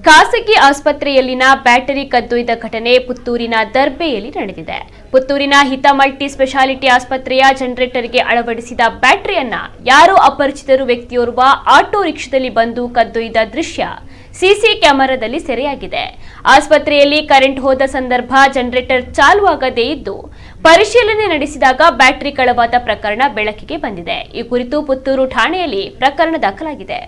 ಖಾಸಗಿ ಆಸ್ಪತ್ರೆಯಲ್ಲಿನ ಬ್ಯಾಟರಿ ಕದ್ದೊಯ್ದ ಘಟನೆ ಪುತ್ತೂರಿನ ದರ್ಬೆಯಲ್ಲಿ ನಡೆದಿದೆ. ಪುತ್ತೂರಿನ ಹಿತ ಮಲ್ಟಿ ಸ್ಪೆಷಾಲಿಟಿ ಆಸ್ಪತ್ರೆಯ ಜನರೇಟರ್ಗೆ ಅಳವಡಿಸಿದ ಬ್ಯಾಟರಿಯನ್ನ ಯಾರೋ ಅಪರಿಚಿತರು ವ್ಯಕ್ತಿಯೋರ್ವ ಆಟೋ ರಿಕ್ಷಾದಲ್ಲಿ ಬಂದು ಕದ್ದೊಯ್ದ ದೃಶ್ಯ ಸಿಸಿ ಕ್ಯಾಮೆರಾದಲ್ಲಿ ಸೆರೆಯಾಗಿದೆ. ಆಸ್ಪತ್ರೆಯಲ್ಲಿ ಕರೆಂಟ್ ಹೋದ ಸಂದರ್ಭ ಜನರೇಟರ್ ಚಾಲುವಾಗದೇ ಇದ್ದು ಪರಿಶೀಲನೆ ನಡೆಸಿದಾಗ ಬ್ಯಾಟರಿ ಕಳವಾದ ಪ್ರಕರಣ ಬೆಳಕಿಗೆ ಬಂದಿದೆ. ಈ ಕುರಿತು ಪುತ್ತೂರು ಠಾಣೆಯಲ್ಲಿ ಪ್ರಕರಣ ದಾಖಲಾಗಿದೆ.